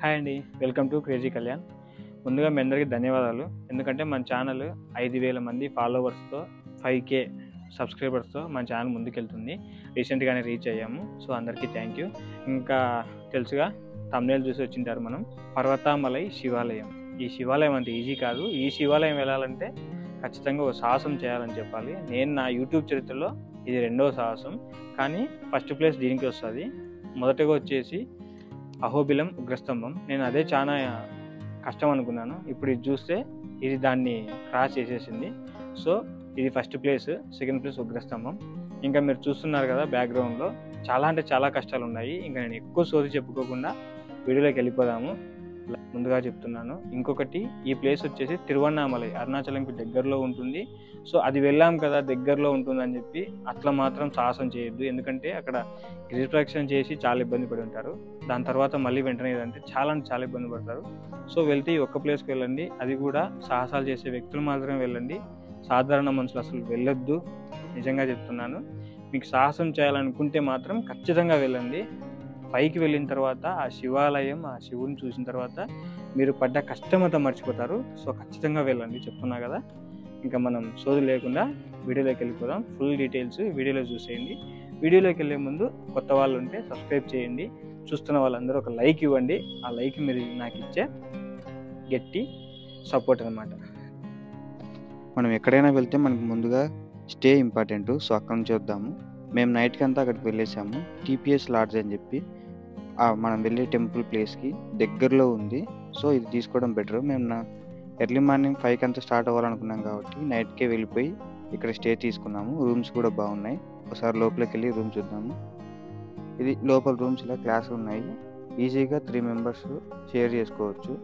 Hi అండి, welcome to crazy Kalyan. ముందుగా మీ అందరికీ ధన్యవాదాలు. ఎందుకంటే మన ఛానల్ 5,000 మంది ఫాలోవర్స్తో 5K సబ్స్క్రైబర్స్తో మన ఛానల్ ముందుకెళ్తుంది. రీసెంట్గానే రీచ్ అయ్యాము. సో అందరికీ థ్యాంక్ యూ. ఇంకా తెలుసుగా థంబ్నెయిల్ చూసి వచ్చింటారు మనం. పర్వతామలై శివాలయం. ఈ శివాలయం అంటే ఈజీ కాదు. ఈ శివాలయం వెళ్ళాలంటే ఖచ్చితంగా ఒక సాహసం చేయాలని చెప్పాలి. నేను నా యూట్యూబ్ చరిత్రలో ఇది 2వ సాహసం, కానీ ఫస్ట్ ప్లేస్ దీనికి వస్తుంది. మొదటగా వచ్చేసి అహోబిలం ఉగ్రస్తంభం. నేను అదే చాలా కష్టం అనుకున్నాను. ఇప్పుడు ఇది చూస్తే ఇది దాన్ని క్రాస్ చేసేసింది. సో ఇది first place, second place Ugrasthambham. ఇంకా మీరు చూస్తున్నారు కదా బ్యాక్గ్రౌండ్లో చాలా అంటే చాలా కష్టాలు ఉన్నాయి. ఇంకా నేను ఎక్కువ సోది చెప్పుకోకుండా వీడియోలోకి వెళ్ళిపోదాము. ముందుగా చెప్తున్నాను, ఇంకొకటి ఈ ప్లేస్ వచ్చేసి తిరువన్నామలై, అరుణాచలంకి దగ్గరలో ఉంటుంది. సో అది వెళ్ళాం కదా, దగ్గరలో ఉంటుందని చెప్పి అట్లా మాత్రం సాహసం చేయొద్దు. ఎందుకంటే అక్కడ గిరిప్రదక్షిణ చేసి చాలా ఇబ్బంది పడి ఉంటారు. దాని తర్వాత మళ్ళీ వెంటనే ఏదంటే చాలా ఇబ్బంది పడతారు. సో వెళ్తే ఈ ఒక్క ప్లేస్కి వెళ్ళండి. అది కూడా సాహసాలు చేసే వ్యక్తులు మాత్రమే వెళ్ళండి. సాధారణ మనుషులు అసలు వెళ్ళొద్దు. నిజంగా చెప్తున్నాను. మీకు సాహసం చేయాలనుకుంటే మాత్రం ఖచ్చితంగా వెళ్ళండి. పైకి వెళ్ళిన తర్వాత ఆ శివాలయం, ఆ శివుని చూసిన తర్వాత మీరు పడ్డ కష్టమంతా మర్చిపోతారు. సో ఖచ్చితంగా వెళ్ళండి, చెప్తున్నా కదా. ఇంకా మనం సోది లేకుండా వీడియోలోకి వెళ్ళిపోదాం. ఫుల్ డీటెయిల్స్ వీడియోలో చూసేయండి. వీడియోలోకి వెళ్ళే ముందు కొత్త వాళ్ళు ఉంటే సబ్స్క్రైబ్ చేయండి. చూస్తున్న వాళ్ళందరూ ఒక లైక్ ఇవ్వండి. ఆ లైక్ మీరు నాకు ఇచ్చే గట్టి సపోర్ట్ అనమాట. మనం ఎక్కడైనా వెళ్తే మనకు ముందుగా స్టే ఇంపార్టెంట్. సో అక్కడ నుంచి వద్దాము. మేము నైట్కి అంతా అక్కడికి వెళ్ళేసాము. టీపీఎస్ లాడ్జ్ అని చెప్పి మనం వెళ్ళే టెంపుల్ ప్లేస్కి దగ్గరలో ఉంది. సో ఇది తీసుకోవడం బెటర్. మేము ఎర్లీ మార్నింగ్ 5కి అంతా స్టార్ట్ అవ్వాలనుకున్నాం కాబట్టి నైట్కే వెళ్ళిపోయి ఇక్కడ స్టే తీసుకున్నాము. రూమ్స్ కూడా బాగున్నాయి. ఒకసారి లోపలికి వెళ్ళి రూమ్ చూద్దాము. ఇది లోపల రూమ్స్ ఇలా క్లాస్ ఉన్నాయి. ఈజీగా 3 మెంబర్స్ షేర్ చేసుకోవచ్చు,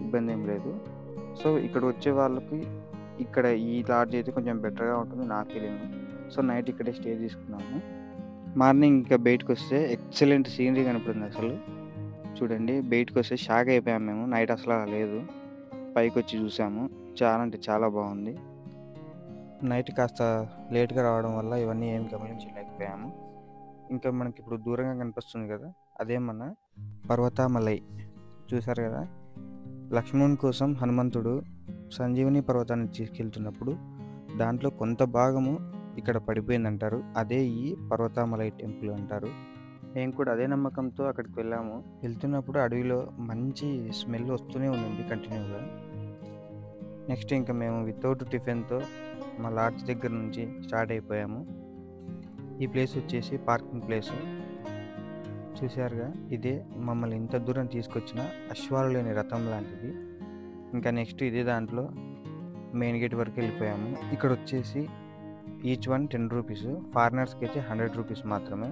ఇబ్బంది ఏం లేదు. సో ఇక్కడ వచ్చే వాళ్ళకి ఇక్కడ ఈ లాడ్జ్ అయితే కొంచెం బెటర్గా ఉంటుంది నా ఫీలింగ్. సో నైట్ ఇక్కడే స్టే తీసుకున్నాము. మార్నింగ్ ఇంకా బయటకు వస్తే ఎక్సలెంట్ సీనరీ కనపడింది. అసలు చూడండి, బయటకు వస్తే షాక్ అయిపోయాము మేము. నైట్ అసలు అలా లేదు. పైకి వచ్చి చూసాము, చాలా అంటే చాలా బాగుంది. నైట్ కాస్త లేట్గా రావడం వల్ల ఇవన్నీ ఏం గమనించలేకపోయాము. ఇంకా మనకి ఇప్పుడు దూరంగా కనిపిస్తుంది కదా, అదే మన పర్వతామలై. చూసారు కదా, లక్ష్మణుని కోసం హనుమంతుడు సంజీవని పర్వతాన్ని తీసుకెళ్తున్నప్పుడు దాంట్లో కొంత భాగము ఇక్కడ పడిపోయిందంటారు. అదే ఈ పర్వతామలై టెంపుల్ అంటారు. మేము కూడా అదే నమ్మకంతో అక్కడికి వెళ్ళాము. వెళ్తున్నప్పుడు అడవిలో మంచి స్మెల్ వస్తూనే ఉంది కంటిన్యూగా. నెక్స్ట్ ఇంకా మేము వితౌట్ టిఫిన్తో మా లాడ్జ్ దగ్గర నుంచి స్టార్ట్ అయిపోయాము. ఈ ప్లేస్ వచ్చేసి పార్కింగ్ ప్లేస్. చూశారుగా, ఇదే మమ్మల్ని ఇంత దూరం తీసుకొచ్చిన అశ్వాలు లేని రథం లాంటిది. ఇంకా నెక్స్ట్ ఇదే దాంట్లో మెయిన్ గేట్ వరకు వెళ్ళిపోయాము. ఇక్కడ వచ్చేసి ఈచ్ వన్ 10 రూపీస్. ఫారినర్స్కి అయితే 100 రూపీస్ మాత్రమే.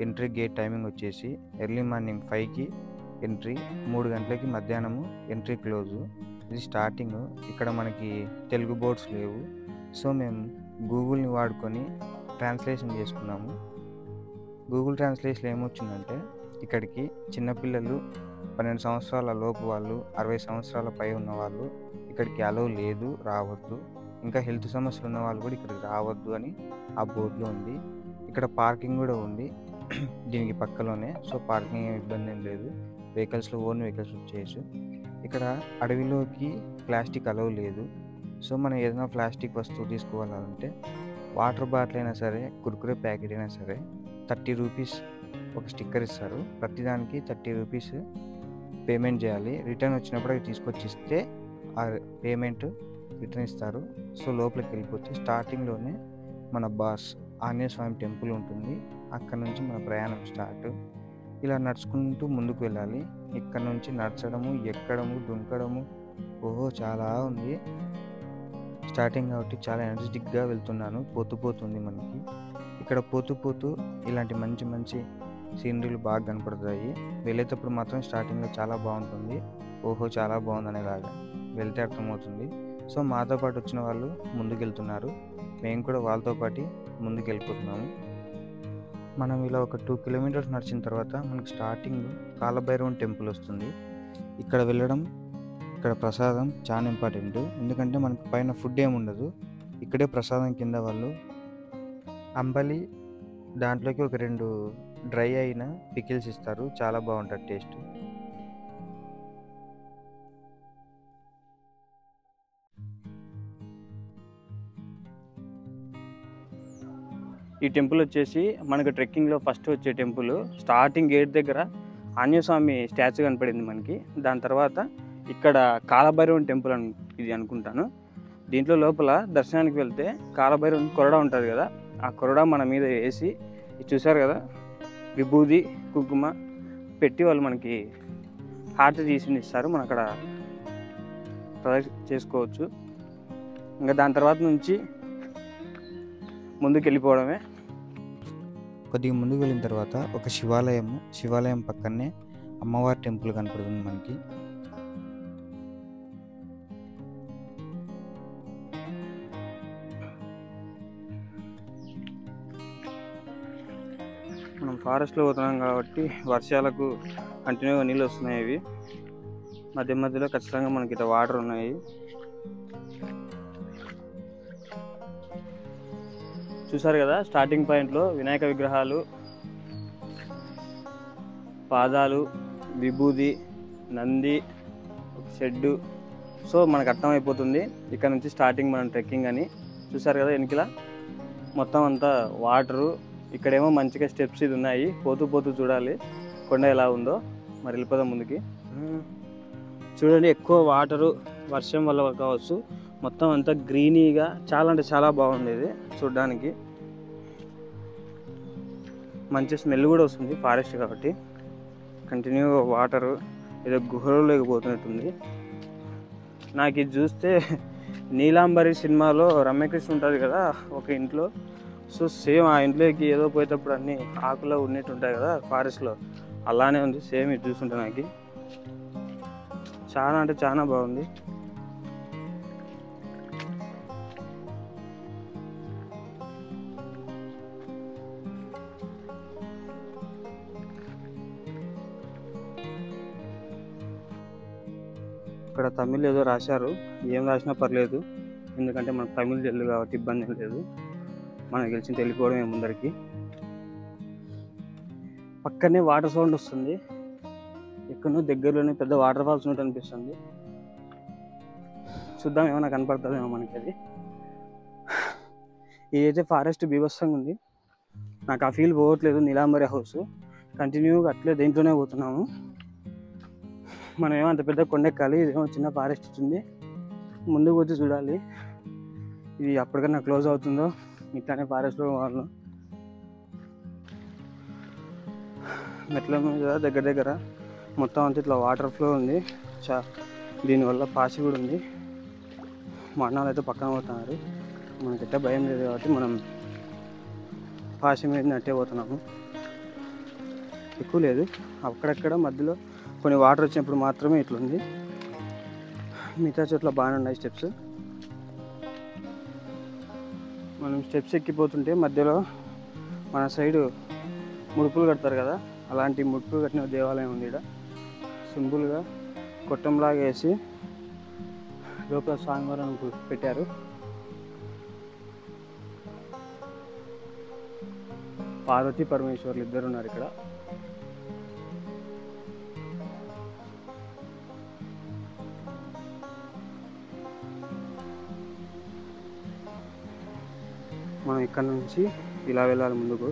ఎంట్రీ గేట్ టైమింగ్ వచ్చేసి ఎర్లీ మార్నింగ్ 5కి ఎంట్రీ, 3 గంటలకి మధ్యాహ్నము ఎంట్రీ క్లోజు. ఇది స్టార్టింగ్. ఇక్కడ మనకి తెలుగు బోర్డ్స్ లేవు. సో మేము గూగుల్ని వాడుకొని ట్రాన్స్లేషన్ చేసుకున్నాము. గూగుల్ ట్రాన్స్లేషన్ ఏమొచ్చిందంటే, ఇక్కడికి చిన్నపిల్లలు, 12 సంవత్సరాల లోపు వాళ్ళు, 60 సంవత్సరాల పై ఉన్న వాళ్ళు ఇక్కడికి అలౌ లేదు, రావద్దు. ఇంకా హెల్త్ సమస్యలు ఉన్న వాళ్ళు కూడా ఇక్కడికి రావద్దు అని ఆ బోర్డులో ఉంది. ఇక్కడ పార్కింగ్ కూడా ఉంది దీనికి పక్కలోనే. సో పార్కింగ్ ఏమి ఇబ్బంది ఏం లేదు. వెహికల్స్లో ఓన్ వెహికల్స్ వచ్చేయచ్చు. ఇక్కడ అడవిలోకి ప్లాస్టిక్ అలౌ లేదు. సో మనం ఏదైనా ప్లాస్టిక్ వస్తువు తీసుకోవాలంటే వాటర్ బాటిల్ అయినా సరే, కుర్కురే ప్యాకెట్ అయినా సరే 30 రూపీస్ ఒక స్టిక్కర్ ఇస్తారు. ప్రతిదానికి 30 రూపీస్ పేమెంట్ చేయాలి. రిటర్న్ వచ్చినప్పుడు అవి తీసుకొచ్చి ఇస్తే ఆ పేమెంట్ రిటర్న్ ఇస్తారు. సో లోపలికి వెళ్ళిపోతే స్టార్టింగ్లోనే మన బాస్ ఆంజనేయ స్వామి టెంపుల్ ఉంటుంది. అక్కడ నుంచి మన ప్రయాణం స్టార్ట్. ఇలా నడుచుకుంటూ ముందుకు వెళ్ళాలి. ఇక్కడ నుంచి నడచడము, ఎక్కడము, దుంకడము, ఓహో చాలా ఉంది. స్టార్టింగ్ కాబట్టి చాలా ఎనర్జెటిక్గా వెళ్తున్నాను. పోతుంది మనకి. ఇక్కడ పోతూ ఇలాంటి మంచి సీనరీలు బాగా కనపడతాయి. వెళ్ళేటప్పుడు మాత్రం స్టార్టింగ్లో చాలా బాగుంటుంది. ఓహో చాలా బాగుంది అనేలాగా వెళ్తే అర్థమవుతుంది. సో మాతో పాటు వచ్చిన వాళ్ళు ముందుకెళ్తున్నారు, మేము కూడా వాళ్ళతో పాటు ముందుకు వెళ్ళిపోతున్నాము. మనం ఇలా ఒక 2 కిలోమీటర్స్ నడిచిన తర్వాత మనకి స్టార్టింగ్ కాలభైరవం టెంపుల్ వస్తుంది. ఇక్కడ వెళ్ళడం, ఇక్కడ ప్రసాదం చాలా ఇంపార్టెంట్. ఎందుకంటే మనకి పైన ఫుడ్ ఏమి ఉండదు. ఇక్కడే ప్రసాదం కింద వాళ్ళు అంబలి, దాంట్లోకి ఒక 2 డ్రై అయిన పికిల్స్ ఇస్తారు. చాలా బాగుంటుంది టేస్ట్. ఈ టెంపుల్ వచ్చేసి మనకు ట్రెక్కింగ్లో ఫస్ట్ వచ్చే టెంపుల్. స్టార్టింగ్ గేట్ దగ్గర ఆంజనేయ స్వామి స్టాచ్యూ కనపడింది మనకి. దాని తర్వాత ఇక్కడ కాలభైరవుని టెంపుల్ ఇది అనుకుంటాను. దీంట్లో లోపల దర్శనానికి వెళ్తే కాలభైరవుని కొరడా ఉంటుంది కదా, ఆ కొరడా మన మీద వేసి చూసారు కదా విభూది కుంకుమ పెట్టి వాళ్ళు మనకి హారతి తీసి ఇస్తారు. మనం అక్కడ ప్రదక్షిణ చేసుకోవచ్చు. ఇంకా దాని తర్వాత నుంచి ముందుకు వెళ్ళిపోవడమే. కొద్దిగా ముందుకు వెళ్ళిన తర్వాత ఒక శివాలయం పక్కనే అమ్మవారి టెంపుల్ కనపడుతుంది మనకి. మనం ఫారెస్ట్లో పోతున్నాం కాబట్టి వర్షాలకు కంటిన్యూగా నీళ్ళు వస్తున్నాయి. ఇవి మధ్య మధ్యలో ఖచ్చితంగా మనకి ఇట్లా వాటర్ ఉన్నాయి. చూసారు కదా స్టార్టింగ్ పాయింట్లో వినాయక విగ్రహాలు, పాదాలు, విభూది, నంది, ఒక షెడ్డు. సో మనకు అర్థమైపోతుంది ఇక్కడ నుంచి స్టార్టింగ్ మనం ట్రెక్కింగ్ అని. చూసారు కదా వెనకల మొత్తం అంతా వాటరు. ఇక్కడేమో మంచిగా స్టెప్స్ ఇది ఉన్నాయి. పోతూ పోతూ చూడాలి కొండ ఎలా ఉందో. మరి వెళ్ళిపోదాం ముందుకి. చూడండి ఎక్కువ వాటరు వర్షం వల్ల కావచ్చు మొత్తం అంతా గ్రీనీగా చాలా అంటే చాలా బాగుంది ఇది చూడడానికి. మంచి స్మెల్ కూడా వస్తుంది ఫారెస్ట్ కాబట్టి. కంటిన్యూగా వాటరు ఏదో గుహలో లేకపోతున్నట్టుంది. నాకు ఇది చూస్తే నీలాంబరి సినిమాలో రమ్యకృష్ణ ఉంటుంది కదా ఒక ఇంట్లో. సో సేమ్ ఆ ఇంట్లోకి ఏదో పోయేటప్పుడు అన్ని ఆకులో ఉన్నట్టు ఉంటాయి కదా ఫారెస్ట్లో, అలానే ఉంది సేమ్ ఇది చూస్తుంటే. నాకు చాలా అంటే చాలా బాగుంది. ఇక్కడ తమిళ్ ఏదో రాశారు, ఏం రాసినా పర్లేదు ఎందుకంటే మనకు తమిళ్ తెలుగు కాబట్టి ఇబ్బంది లేదు. మనకు తెలిసి వెళ్ళిపోవడమే ముందరికి. పక్కనే వాటర్ సౌండ్ వస్తుంది. ఎక్కడో దగ్గరలోనే పెద్ద వాటర్ ఫాల్స్ ఉన్నట్టు అనిపిస్తుంది. చూద్దాం ఏమైనా కనపడుతుందేమో మనకి అది. ఇదైతే ఫారెస్ట్ బీభత్సంగా ఉంది. నాకు ఆ ఫీల్ పోవట్లేదు. నీలాంబరి హౌస్ కంటిన్యూగా అట్లే దేంట్లోనే పోతున్నాము. మనం ఏమో అంత పెద్ద కొండెక్కాలి, ఇదేమో చిన్న ఫారెస్ట్ ఉంది. ముందుకు వచ్చి చూడాలి ఇది అప్పటికన్నా క్లోజ్ అవుతుందో. ఇట్లానే ఫారెస్ట్లో వాళ్ళు మెట్ల మీద దగ్గర దగ్గర మొత్తం అంతా ఇట్లా వాటర్ ఫ్లో ఉంది. దీనివల్ల పాసి కూడా ఉంది. మా అన్నాళ్ళు అయితే పక్కన పోతున్నారు. మనకైతే భయం లేదు కాబట్టి మనం పాసి మీద నట్టే పోతున్నాము. ఎక్కువ లేదు, అక్కడక్కడ మధ్యలో కొన్ని వాటర్ వచ్చినప్పుడు మాత్రమే ఇట్లుంది. మిగతా చోట్ల బాగానే ఉన్నాయి స్టెప్స్. మనం స్టెప్స్ ఎక్కిపోతుంటే మధ్యలో మన సైడు ముడుపులు కడతారు కదా, అలాంటి ముడుపులు కట్టిన దేవాలయం ఉంది. ఇక్కడ సింపుల్గా కొట్టంలాగా వేసి లోపల స్వామివారిని పెట్టారు. పార్వతీ పరమేశ్వర్లు ఇద్దరు ఉన్నారు ఇక్కడ. మనం ఇక్కడ నుంచి ఇలా వెళ్ళాలి ముందుకు.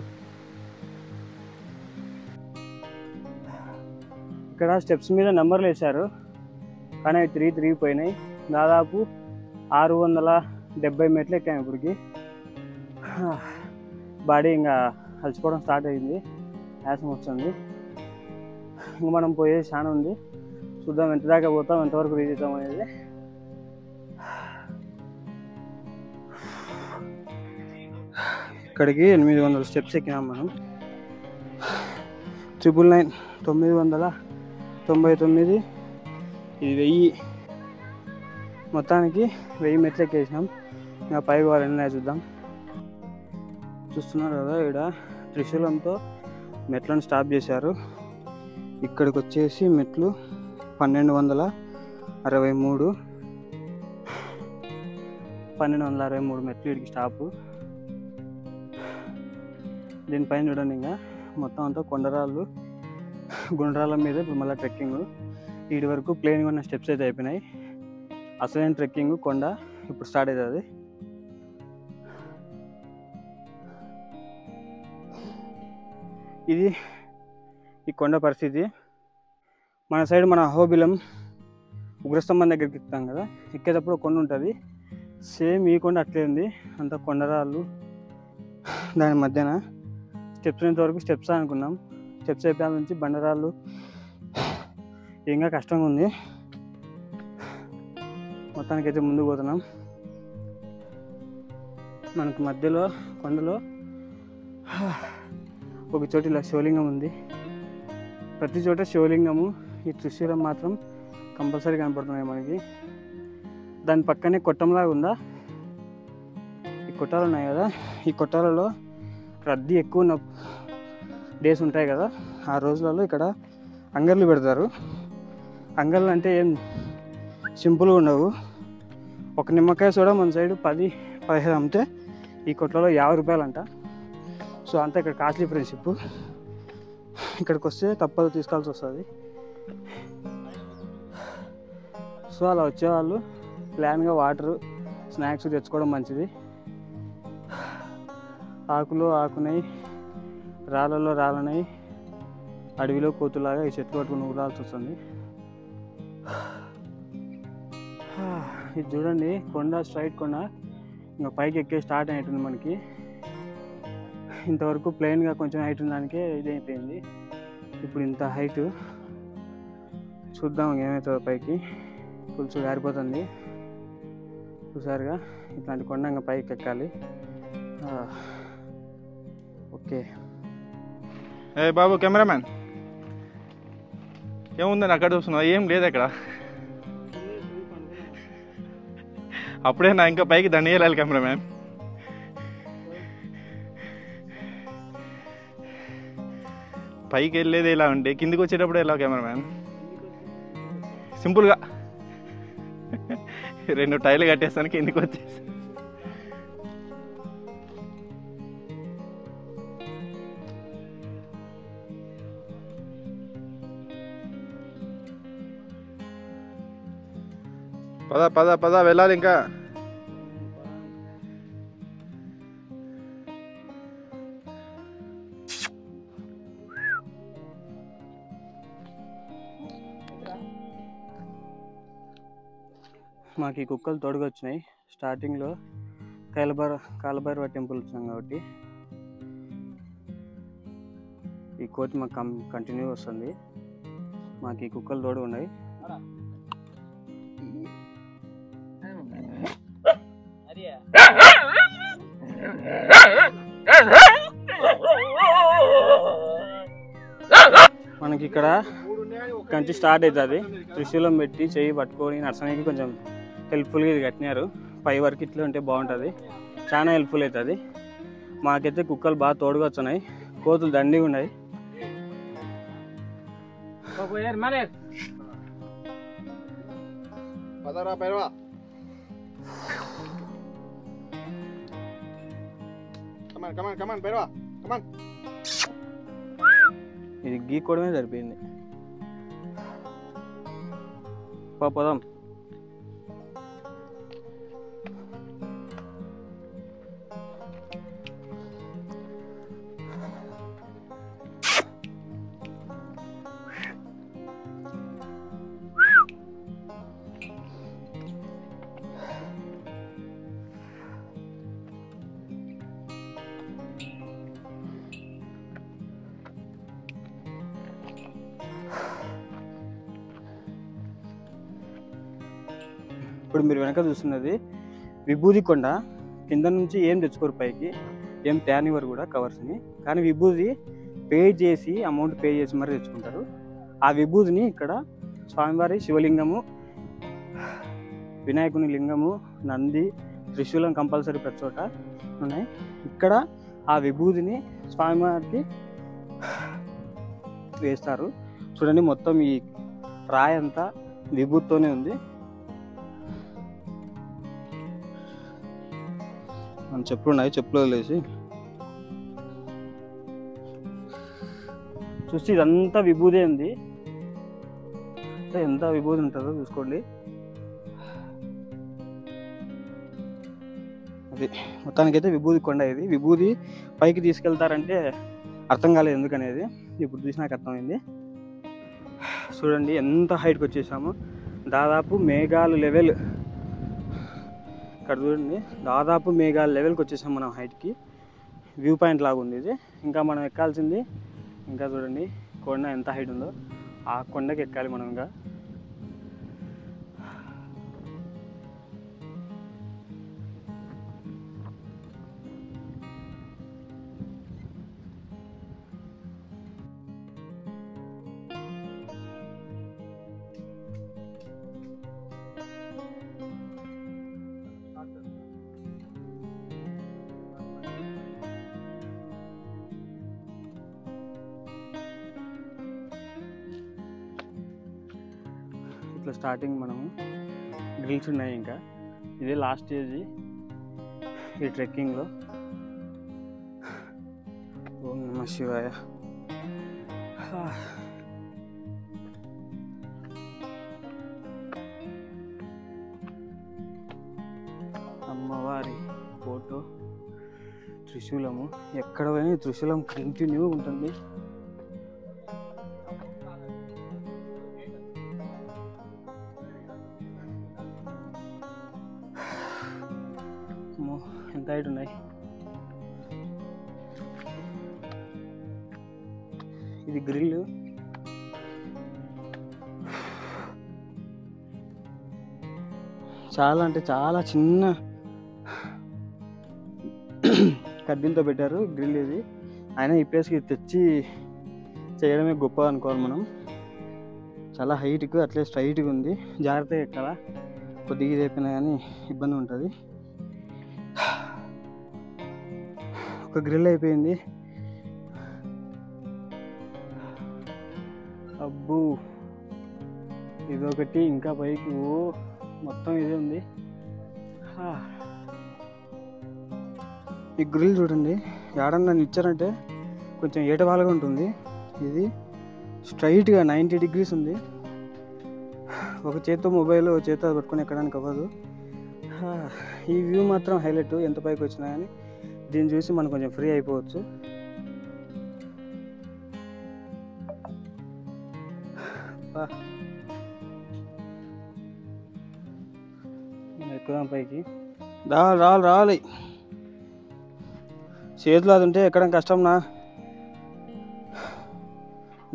ఇక్కడ స్టెప్స్ మీద నెంబర్లు వేశారు కానీ అవి తిరిగిపోయినాయి. దాదాపు 670 మెట్లు ఎక్కాము ఇప్పటికి. బాడీ ఇంకా అలసిపోవడం స్టార్ట్ అయింది, ఆయాసం వస్తుంది. ఇంకా మనం పోయేది చాలా ఉంది. చూద్దాం ఎంత దాకా పోతాం, ఎంతవరకు రీచ్ అవుతాం అనేది. ఇక్కడికి 800 స్టెప్స్ ఎక్కినాం మనం. 999 999 ఇది 1000. మొత్తానికి 1000 మెట్లు ఎక్కేసినాం. ఇంకా పైకి వాళ్ళని చూద్దాం. చూస్తున్నారు కదా ఇక్కడ త్రిశూలంతో మెట్లను స్టాప్ చేశారు. ఇక్కడికి వచ్చేసి మెట్లు 1263 మెట్లు ఇక్కడికి స్టాపు. దీనిపైన చూడండి ఇంకా మొత్తం అంతా కొండరాళ్ళు, గుండ్రాల మీద ఇప్పుడు మళ్ళీ ట్రెక్కింగ్. వీటి వరకు ప్లేన్గా ఉన్న స్టెప్స్ అయితే అయిపోయినాయి. అసలైన ట్రెక్కింగ్ కొండ ఇప్పుడు స్టార్ట్ అవుతుంది. ఇది ఈ కొండ పరిస్థితి. మన సైడ్ మన అహోబిలం ఉగ్రస్తంభం దగ్గరికి ఎక్కుతాం కదా, ఎక్కేటప్పుడు కొండ ఉంటుంది, సేమ్ ఈ కొండ అట్లే ఉంది. అంత కొండరాళ్ళు, దాని మధ్యన స్టెప్స్ వరకు స్టెప్స్ అనుకున్నాం. స్టెప్స్ అయిపోయాల నుంచి బండరాళ్ళు, ఇంకా కష్టంగా ఉంది. మొత్తానికైతే ముందుకు పోతున్నాం. మనకు మధ్యలో కొండలో ఒక చోట ఇలా శివలింగం ఉంది. ప్రతి చోట శివలింగము, ఈ త్రిశూలం మాత్రం కంపల్సరీ కనపడుతున్నాయి మనకి. దాని పక్కనే కొట్టంలాగా ఉందా, ఈ కొట్టాలు ఉన్నాయి కదా, ఈ కొట్టాలలో రద్దీ ఎక్కువ ఉన్న డేస్ ఉంటాయి కదా, ఆ రోజులలో ఇక్కడ అంగర్లు పెడతారు. అంగర్లు అంటే ఏం సింపుల్గా ఉండవు. ఒక నిమ్మకాయ సోడా మన సైడ్ 10-15 అమ్మితే ఈ కొట్లలో 50 రూపాయలు అంట. సో అంతా ఇక్కడ కాస్ట్లీ ఫ్రెండ్షిప్. ఇక్కడికి వస్తే తప్పదు, తీసుకోవాల్సి వస్తుంది. సో అలా వచ్చేవాళ్ళు ప్లాన్గా వాటరు, స్నాక్స్ తెచ్చుకోవడం మంచిది. ఆకులో ఆకునై, రాళ్ళలో రాళ్ళనై, అడవిలో కోతులాగా ఈ చెట్లు పట్టుకుని ఊరాల్సి వస్తుంది. ఇది చూడండి, కొండ స్ట్రైట్ కొండ, ఇంకా పైకి ఎక్కే స్టార్ట్ అయినట్టుంది మనకి. ఇంతవరకు ప్లెయిన్గా కొంచెం హైట్ ఉండడానికే ఇదైపోయింది, ఇప్పుడు ఇంత హైట్. చూద్దాం ఏమవుతుందో. పైకి పులుసు గారిపోతుంది చూసారుగా. ఇట్లాంటి కొండ ఇంకా పైకి ఎక్కాలి. ఓకే. ఏ బాబు కెమెరామ్యాన్, ఏముందని అక్కడ చూస్తున్నావు? ఏం లేదు అక్కడ. అప్పుడే నా ఇంకా పైకి దండి వెళ్ళాలి కెమెరామ్యాన్. పైకి వెళ్ళేది ఎలా ఉంటే కిందికి వచ్చేటప్పుడు ఎలా కెమెరామ్యాన్? సింపుల్గా 2 టైర్లు కట్టేస్తాను, కిందికి వచ్చేసి. పద పద పద వెళ్ళాలి ఇంకా. మాకు ఈ కుక్కలు తోడుగా వచ్చినాయి. స్టార్టింగ్లో కాలభైరవ టెంపుల్ వచ్చినాం కాబట్టి ఈ కోతి మాకు కంటిన్యూ వస్తుంది. మాకు ఈ కుక్కలు తోడుగా ఉన్నాయి. మనకి ఇక్కడ కంచి స్టార్ట్ అవుతుంది. త్రిశూలం పెట్టి చెయ్యి పట్టుకొని నడచడానికి కొంచెం హెల్ప్ఫుల్గా ఇది కట్టినారు. పై వరకు ఇట్లా ఉంటే బాగుంటుంది, చాలా హెల్ప్ఫుల్ అవుతుంది. మాకైతే కుక్కలు బాగా తోడుగా వచ్చినాయి, కోతులు దండిగా ఉన్నాయి. ఇది గీక్కోవడమే సరిపోయింది. పోదాం. ఇప్పుడు మీరు వెనక చూస్తున్నది విభూది కొండ. కింద నుంచి ఏం తెచ్చుకోరు, పైకి ఏం తేనివ్వరు కూడా కవర్స్ని. కానీ విభూది అమౌంట్ పే చేసి మరి తెచ్చుకుంటారు. ఆ విభూదిని ఇక్కడ స్వామివారి శివలింగము, వినాయకుని లింగము, నంది, త్రిశూలం కంపల్సరీ ప్రతి చోట ఉన్నాయి. ఇక్కడ ఆ విభూదిని స్వామివారికి వేస్తారు. చూడండి, మొత్తం ఈ రాయి అంతా విభూతితోనే ఉంది. మన చెప్పులు ఉన్నాయి, చెప్పులు వదిలేసి చూసి ఇదంతా విభూదే ఉంది. ఎంత విభూది ఉంటుందో చూసుకోండి. అది మొత్తానికైతే విభూది కొండ. ఇది విభూది పైకి తీసుకెళ్తారంటే అర్థం కాలేదు ఎందుకనేది, ఇప్పుడు చూసి నాకు అర్థమైంది. చూడండి ఎంత హైట్కి వచ్చేసాము, దాదాపు మేఘాలు లెవెల్. ఇక్కడ చూడండి దాదాపు మేఘాలు లెవెల్కి వచ్చేసాం మనం హైట్కి. వ్యూ పాయింట్ లాగా ఉంది ఇది. ఇంకా మనం ఎక్కాల్సింది, ఇంకా చూడండి కొండ ఎంత హైట్ ఉందో, ఆ కొండకి ఎక్కాలి మనం. ఇంకా ఇట్లా స్టార్టింగ్ మనము గ్రిల్స్ ఉన్నాయి. ఇంకా ఇదే లాస్ట్ స్టేజ్ ఈ ట్రెక్కింగ్లో. ఓం నమః శివాయ. అమ్మవారి ఫోటో, త్రిశూలము. ఎక్కడ పోయినా త్రిశూలం కంటిన్యూ ఉంటుంది. ఎంత హైట్ ఉన్నాయి. ఇది గ్రిల్. చాలా అంటే చాలా చిన్న కడ్డీలతో పెట్టారు గ్రిల్ ఇది. అయినా ఈ ప్లేస్కి తెచ్చి చేయడమే గొప్ప అనుకోవాలి మనం. చాలా హైట్కు అట్లే స్ట్రైట్గా ఉంది. జాగ్రత్తగా ఎక్కాలా, కొద్దిగా ఇది అయిపోయినా కానీ ఇబ్బంది ఉంటుంది. ఒక గ్రిల్ అయిపోయింది. అబ్బో ఇదొకటి, ఇంకా పైకి మొత్తం ఇదే ఉంది. ఈ గ్రిల్ చూడండి, ఏడన్నా ఇచ్చారంటే కొంచెం ఏటవాలుగా ఉంటుంది. ఇది స్ట్రైట్గా 90 degrees ఉంది. ఒక చేత్తో మొబైల్, ఒక చేత్తో పట్టుకొని ఎక్కడానికి అవ్వదు. ఈ వ్యూ మాత్రం హైలైట్. ఎంత పైకి వచ్చినా కానీ దీన్ని చూసి మనం కొంచెం ఫ్రీ అయిపోవచ్చు. ఎక్కుదాం పైకి. రావాలి చేతులు అది ఉంటే ఎక్కడం కష్టంనా,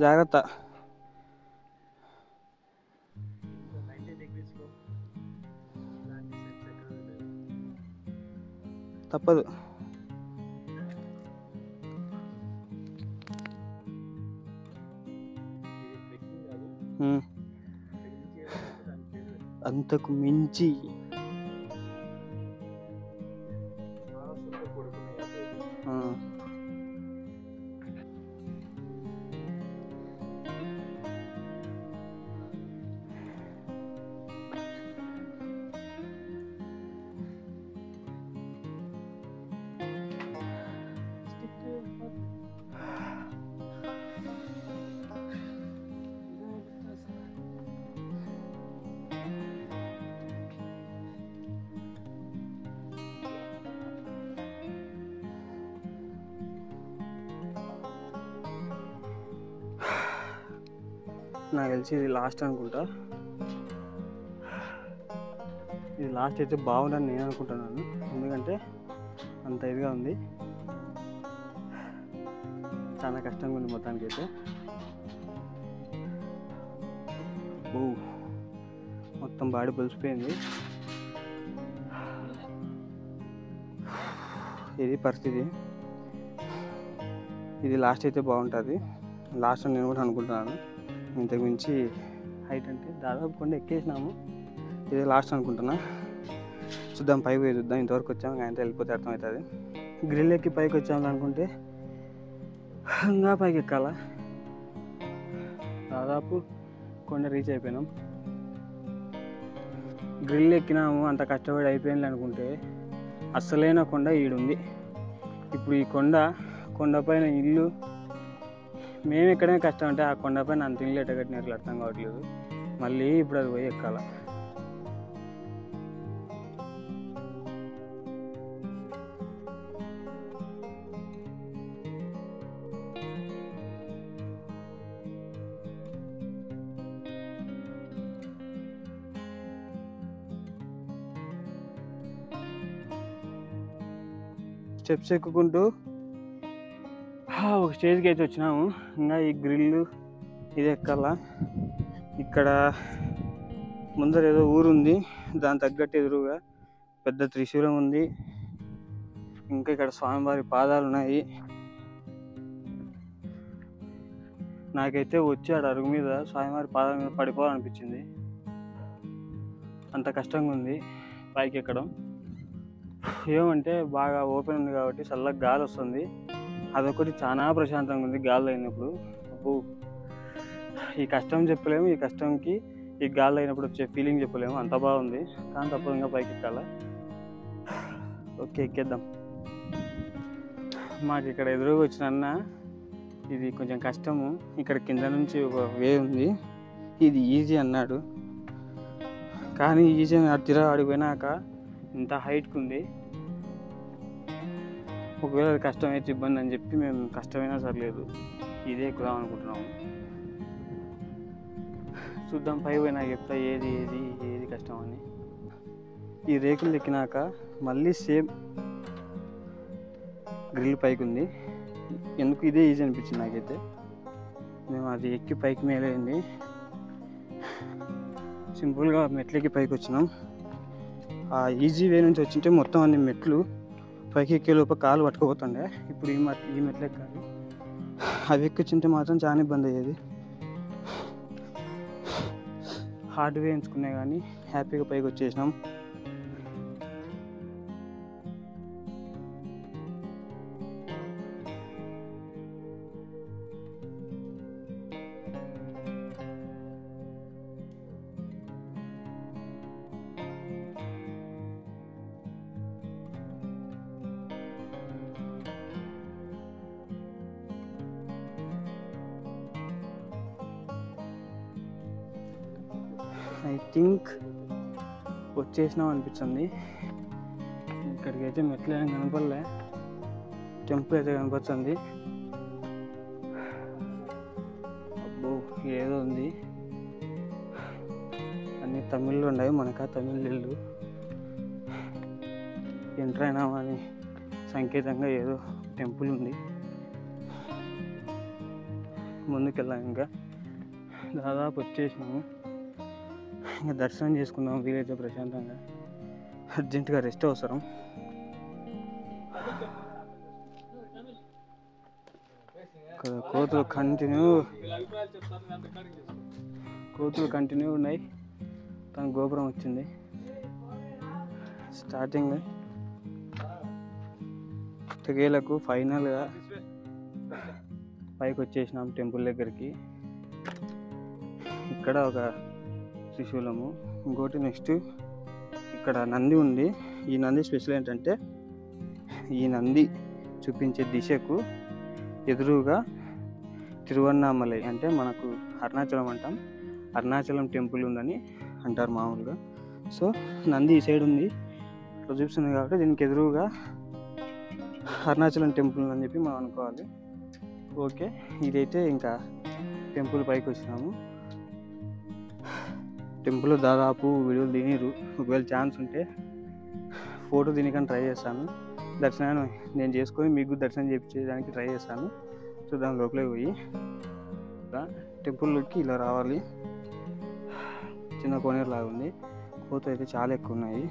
జాగ్రత్త. తప్పదు. అంతకు మించి నాకు తెలిసి ఇది లాస్ట్ అనుకుంటా. ఇది లాస్ట్ అయితే బాగుందని నేను అనుకుంటున్నాను, ఎందుకంటే అంత ఇదిగా ఉంది. చాలా కష్టంగా ఉంది మొత్తానికి అయితే. మొత్తం బాడీ పులిసిపోయింది. ఇది పరిస్థితి. ఇది లాస్ట్ అయితే బాగుంటుంది, లాస్ట్ అని నేను కూడా అనుకుంటున్నాను. ఇంతకు మించి హైట్ అంటే దాదాపు కొండ ఎక్కేసినాము, ఇదే లాస్ట్ అనుకుంటున్నా. చూద్దాం, పైకి పోయి చూద్దాం. ఇంతవరకు వచ్చాము, ఆయనతో వెళ్ళిపోతే అర్థమవుతుంది. గ్రిల్ ఎక్కి పైకి వచ్చాము అనుకుంటే ఇంకా పైకి ఎక్కాలా. దాదాపు కొండ రీచ్ అయిపోయినాం. గ్రిల్ ఎక్కినాము, అంత కష్టపడి అయిపోయింది అనుకుంటే అస్సలైన కొండ ఈడుంది. ఇప్పుడు ఈ కొండపైన ఇల్లు, మేము ఎక్కడైనా కష్టం అంటే ఆ కొండపైన అంత ఇల్లు ఎట్ట కట్టినట్లు అర్థం కావట్లేదు. మళ్ళీ ఇప్పుడు అది పోయి ఎక్కాల. స్టెప్స్ ఎక్కుకుంటూ ఒక స్టేజ్కి అయితే వచ్చినాము. ఇంకా ఈ గ్రిల్లు ఇది ఎక్కాల. ఇక్కడ ముందర ఏదో ఊరు ఉంది, దాని తగ్గట్టు ఎదురుగా పెద్ద త్రిశూలం ఉంది. ఇంకా ఇక్కడ స్వామివారి పాదాలు ఉన్నాయి. నాకైతే వచ్చి ఆడ అరుగు మీద స్వామివారి పాదాల మీద పడిపోవాలనిపించింది, అంత కష్టంగా ఉంది పైకి ఎక్కడం. ఏమంటే బాగా ఓపెన్ ఉంది కాబట్టి చల్లగా గాలి వస్తుంది, అదొకటి చాలా ప్రశాంతంగా ఉంది గాలి అయినప్పుడు. అబ్బో, ఈ కష్టం చెప్పలేము, ఈ కష్టంకి ఈ గాలి అయినప్పుడు వచ్చే ఫీలింగ్ చెప్పలేము, అంత బాగుంది. కానీ తప్పకుండా పైకి ఎక్కాల. ఓకే, ఎక్కేద్దాం. మాకు ఇక్కడ ఎదురుగా వచ్చిన అన్న, ఇది కొంచెం కష్టము, ఇక్కడ కింద నుంచి ఒక వే ఉంది, ఇది ఈజీ అన్నాడు. కానీ ఈజీ తీరా ఆడిపోయినాక ఇంత హైట్కి ఉంది. ఒకవేళ అది కష్టమైతే ఇబ్బంది అని చెప్పి మేము కష్టమైనా సర్లేదు ఇదే ఎక్కుదాం అనుకుంటున్నాము. చూద్దాం, పై పోయినాక చెప్తా ఏది ఏది ఏది కష్టం అని. ఈ రేకులు ఎక్కినాక మళ్ళీ సేమ్ గ్రిల్ పైకి ఉంది. ఎందుకు ఇదే ఈజీ అనిపించింది నాకైతే. మేము అది ఎక్కి పైకి మేలైంది, సింపుల్గా మెట్లకి పైకి వచ్చినాం. ఆ ఈజీ వే నుంచి వచ్చింటే మొత్తం అన్ని మెట్లు పైకి ఎక్కే లోప కాలు పట్టుకుపోతుండే. ఇప్పుడు ఈ మెట్లు ఎక్కాలి, అవి ఎక్కొచ్చింటే మాత్రం చాలా ఇబ్బంది అయ్యేది. హార్డ్ వే ఎంచుకునే కానీ హ్యాపీగా పైకి వచ్చేసినాం. ఐ థింక్ వచ్చేసినాం అనిపించింది. ఇక్కడికి అయితే మెట్లు ఏం కనపడలే, టెంపుల్ అయితే కనపడుతుంది. అబ్బో, ఏదో ఉంది, అన్ని తమిళ్లో ఉన్నాయి, మనకా తమిళ్ ఇల్లు. ఎంటర్ అయినామని సంకేతంగా ఏదో టెంపుల్ ఉంది. ముందుకెళ్ళాం, ఇంకా దాదాపు వచ్చేసినాము. ఇంకా దర్శనం చేసుకుందాం వీలైతే ప్రశాంతంగా. అర్జెంటుగా రెస్ట్ అవసరం. ఇక్కడ కోతులు కంటిన్యూ ఉన్నాయి. తన గోపురం వచ్చింది స్టార్టింగ్. ఎట్టకేలకు ఫైనల్గా పైకి వచ్చేసినాం టెంపుల్ దగ్గరికి. ఇక్కడ ఒక త్రిశూలము, ఇంకోటి నెక్స్ట్ ఇక్కడ నంది ఉంది. ఈ నంది స్పెషల్ ఏంటంటే, ఈ నంది చూపించే దిశకు ఎదురుగా తిరువన్నామలై, అంటే మనకు అరుణాచలం అంటాం, అరుణాచలం టెంపుల్ ఉందని అంటారు మామూలుగా. సో నంది ఈ సైడ్ ఉంది, ఇట్లా చూపిస్తుంది కాబట్టి దీనికి ఎదురుగా అరుణాచలం టెంపుల్ అని చెప్పి మనం అనుకోవాలి. ఓకే, ఇదైతే ఇంకా టెంపుల్ పైకి వచ్చినాము. టెంపుల్ దాదాపు వీడియోలు తినరు, ఒకవేళ ఛాన్స్ ఉంటే ఫోటో తినకని ట్రై చేస్తాను. దర్శనాన్ని నేను చేసుకొని మీకు దర్శనం చేయించేదానికి ట్రై చేస్తాను. చూద్దాం, లోపలికి పోయి టెంపుల్లోకి ఇలా రావాలి. చిన్న కోనేరు లాగా ఉంది, కోతులు అయితే చాలా ఎక్కువ ఉన్నాయి.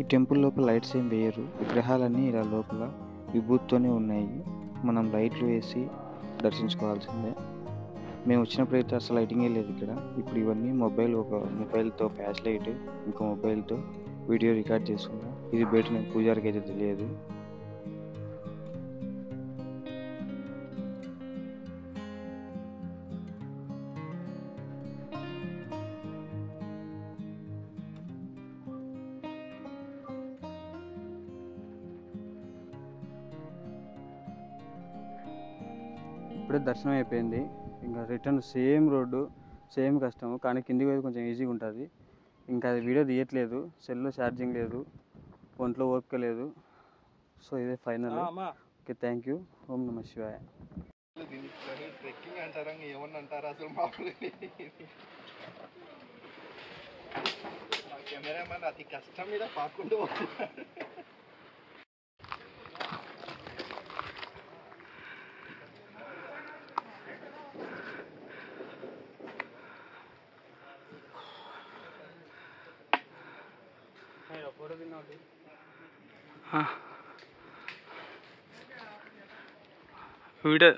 ఈ టెంపుల్ లోపల లైట్స్ ఏం వేయరు, విగ్రహాలన్నీ ఇలా లోపల విభూతితోనే ఉన్నాయి. మనం లైట్లు వేసి దర్శించుకోవాల్సిందే. మేము వచ్చినప్పుడు అయితే అసలు లైటింగే లేదు ఇక్కడ. ఇప్పుడు ఇవన్నీ మొబైల్తో ఫ్లాష్ లైట్, ఇంకో మొబైల్తో వీడియో రికార్డ్ చేసుకున్నాం. ఇది బయట పూజారికి అయితే తెలియదు. ఇప్పుడే దర్శనం అయిపోయింది. ఇంకా రిటర్న్ సేమ్ రోడ్డు, సేమ్ కష్టము, కానీ కిందికి పోయి కొంచెం ఈజీగా ఉంటుంది. ఇంకా అది వీడియో తీయట్లేదు, సెల్లో ఛార్జింగ్ లేదు, ఒంట్లో ఓపిక లేదు. సో ఇదే ఫైనల్. Okay, thank you. ఓం నమః శివాయ. ట్రెక్కింగ్ అంటారా ఏమన్నా అంటారా అసలు మామూలు కెమెరామెన్ అతి కష్టం మీద పాకుండా వీడియో